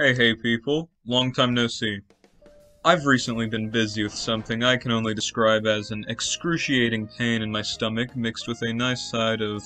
Hey people, long time no see. I've recently been busy with something I can only describe as an excruciating pain in my stomach mixed with a nice side of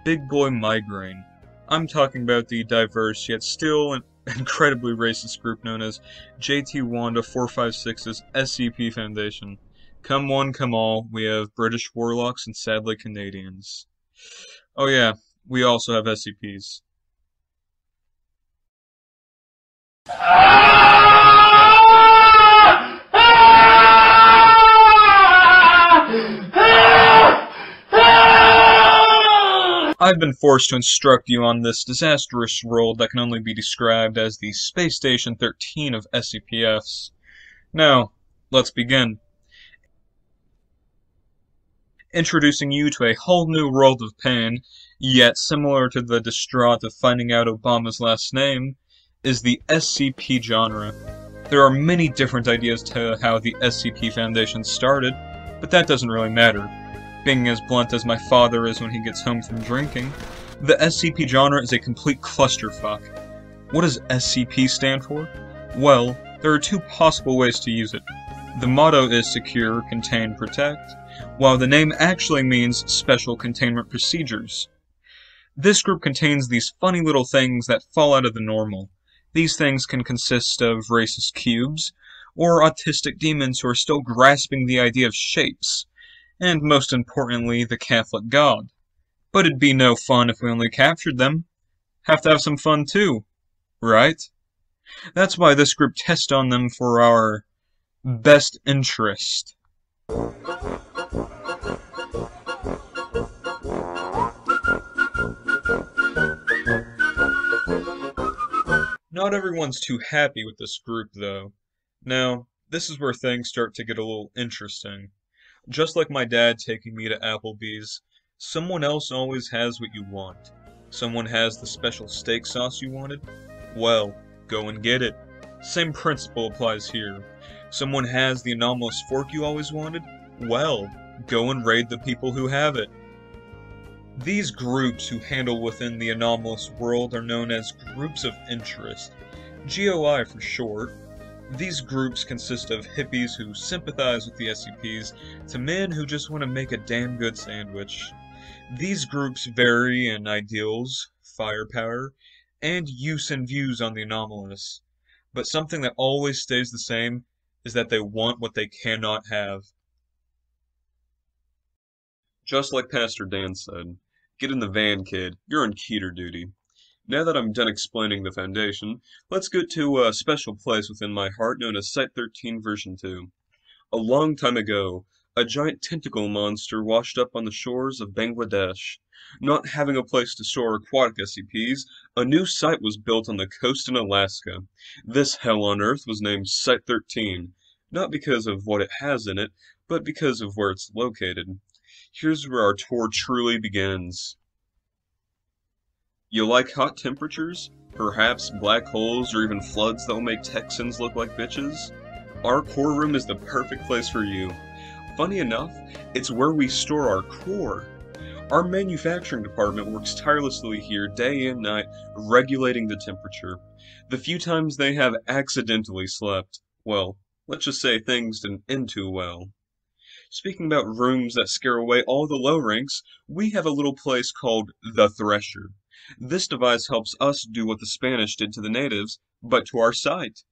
big boy migraine. I'm talking about the diverse yet still incredibly racist group known as Jtwanda456s SCP Foundation. Come one, come all, we have British warlocks and sadly Canadians. Oh yeah, we also have SCPs. I've been forced to instruct you on this disastrous world that can only be described as the Space Station 13 of SCPFs. Now, let's begin. Introducing you to a whole new world of pain, yet similar to the distraught of finding out Obama's last name, is the SCP genre. There are many different ideas to how the SCP Foundation started, but that doesn't really matter. Being as blunt as my father is when he gets home from drinking, the SCP genre is a complete clusterfuck. What does SCP stand for? Well, there are two possible ways to use it. The motto is Secure, Contain, Protect, while the name actually means Special Containment Procedures. This group contains these funny little things that fall out of the normal. These things can consist of racist cubes, or autistic demons who are still grasping the idea of shapes, and most importantly, the Catholic God. But it'd be no fun if we only captured them. Have to have some fun too, right? That's why this group tests on them for our best interest. Not everyone's too happy with this group, though. Now, this is where things start to get a little interesting. Just like my dad taking me to Applebee's, someone else always has what you want. Someone has the special steak sauce you wanted? Well, go and get it. Same principle applies here. Someone has the anomalous fork you always wanted? Well, go and raid the people who have it. These groups who handle within the anomalous world are known as Groups of Interest, GOI for short. These groups consist of hippies who sympathize with the SCPs to men who just want to make a damn good sandwich. These groups vary in ideals, firepower, and use and views on the anomalous, but something that always stays the same is that they want what they cannot have. Just like Pastor Dan said, get in the van, kid. You're on Keter duty. Now that I'm done explaining the Foundation, let's get to a special place within my heart known as Site-13 version 2. A long time ago, a giant tentacle monster washed up on the shores of Bangladesh. Not having a place to store aquatic SCPs, a new site was built on the coast in Alaska. This hell on earth was named Site-13, not because of what it has in it, but because of where it's located. Here's where our tour truly begins. You like hot temperatures? Perhaps black holes or even floods that will make Texans look like bitches? Our core room is the perfect place for you. Funny enough, it's where we store our core. Our manufacturing department works tirelessly here day and night, regulating the temperature. The few times they have accidentally slept, well, let's just say things didn't end too well. Speaking about rooms that scare away all the low ranks, we have a little place called the Thresher. This device helps us do what the Spanish did to the natives, but to our site.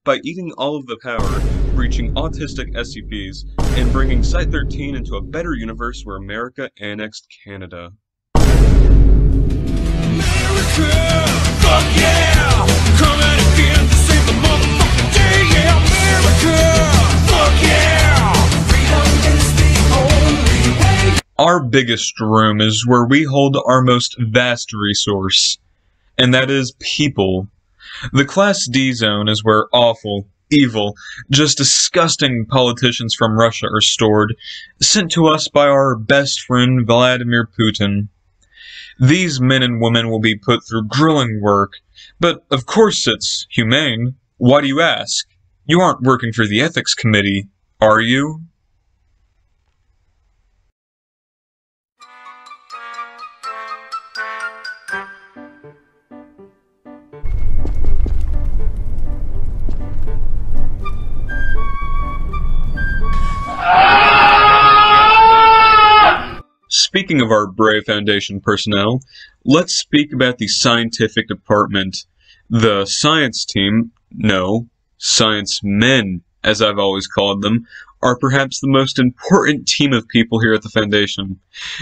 By eating all of the power, reaching autistic SCPs, and bringing Site-13 into a better universe where America annexed Canada. America, fuck yeah! Coming again to save the motherfucking day, yeah! America, fuck yeah! Our biggest room is where we hold our most vast resource, and that is people. The Class D zone is where awful, evil, just disgusting politicians from Russia are stored, sent to us by our best friend Vladimir Putin. These men and women will be put through grueling work, but of course it's humane. Why do you ask? You aren't working for the ethics committee, are you? speaking of our brave Foundation personnel, let's speak about the scientific department. The science team, no, science men, as I've always called them, are perhaps the most important team of people here at the Foundation.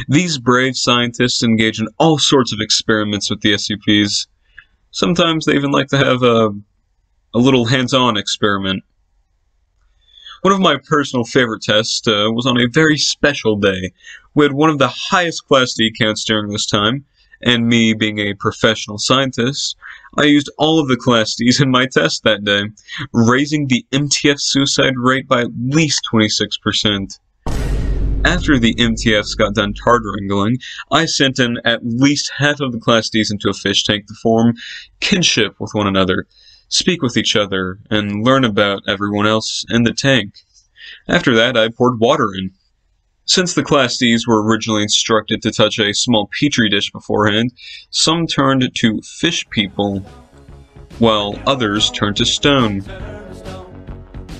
These brave scientists engage in all sorts of experiments with the SCPs. Sometimes they even like to have a little hands-on experiment. One of my personal favorite tests was on a very special day. We had one of the highest Class D counts during this time, and me being a professional scientist, I used all of the Class Ds in my test that day, raising the MTF suicide rate by at least 26%. After the MTFs got done card wrangling, I sent in at least half of the Class Ds into a fish tank to form kinship with one another, speak with each other, and learn about everyone else in the tank. After that, I poured water in. Since the Class Ds were originally instructed to touch a small petri dish beforehand, some turned to fish people, while others turned to stone.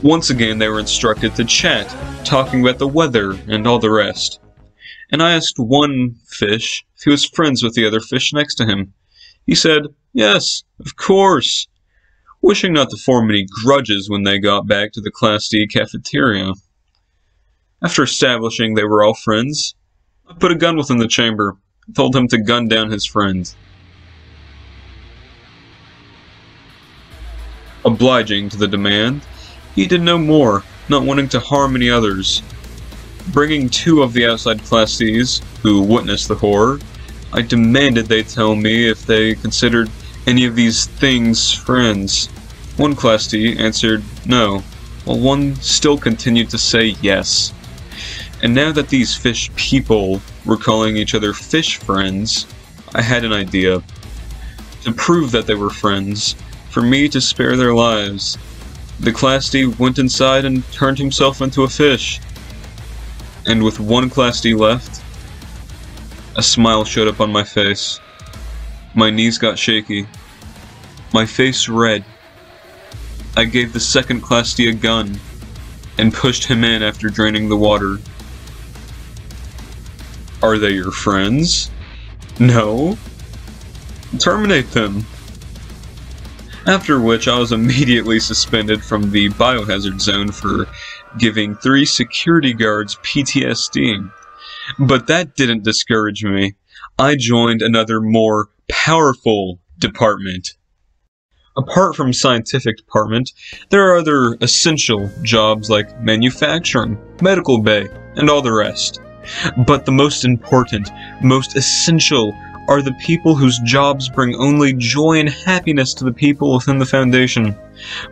Once again, they were instructed to chat, talking about the weather and all the rest. And I asked one fish if he was friends with the other fish next to him. He said, "Yes, of course," wishing not to form any grudges when they got back to the Class D cafeteria. After establishing they were all friends, I put a gun within the chamber and told him to gun down his friend. Obliging to the demand, he did no more, not wanting to harm any others. Bringing two of the outside Class Ds, who witnessed the horror, I demanded they tell me if they considered any of these things friends. One Class D answered no, while one still continued to say yes. And now that these fish people were calling each other fish friends, I had an idea. To prove that they were friends, for me to spare their lives, the Class D went inside and turned himself into a fish. And with one Class D left, a smile showed up on my face. My knees got shaky. My face red. I gave the second Class D a gun, and pushed him in after draining the water. Are they your friends? No? Terminate them. After which I was immediately suspended from the biohazard zone for giving 3 security guards PTSD. But that didn't discourage me. I joined another more powerful department. Apart from scientific department, there are other essential jobs like manufacturing, medical bay, and all the rest. But the most important, most essential, are the people whose jobs bring only joy and happiness to the people within the Foundation.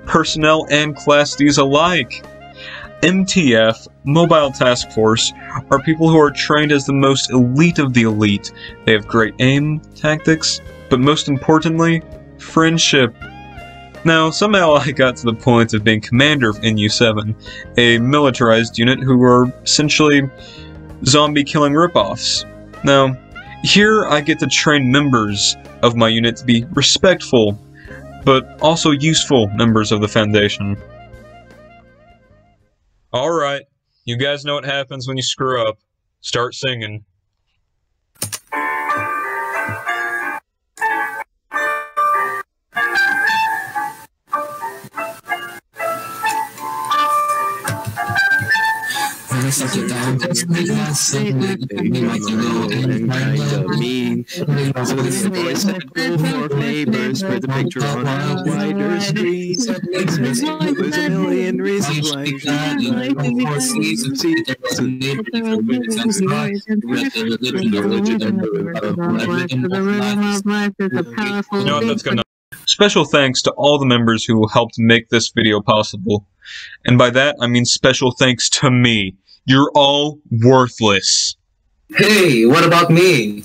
Personnel and Class Ds alike. MTF, Mobile Task Force, are people who are trained as the most elite of the elite. They have great aim, tactics, but most importantly, friendship. Now, somehow I got to the point of being commander of NU7, a militarized unit who are essentially zombie-killing ripoffs. Now, here I get to train members of my unit to be respectful, but also useful members of the Foundation. Alright, you guys know what happens when you screw up. Start singing. Such a down, just me, like you know, and kind of mean. So this voice echo for neighbors, for the picture on a wider screen. There's a million reasons why you should like to see. You know what, that's good enough. Special thanks to all the members who helped make this video possible. And by that, I mean special thanks to me. You're all worthless. Hey, what about me?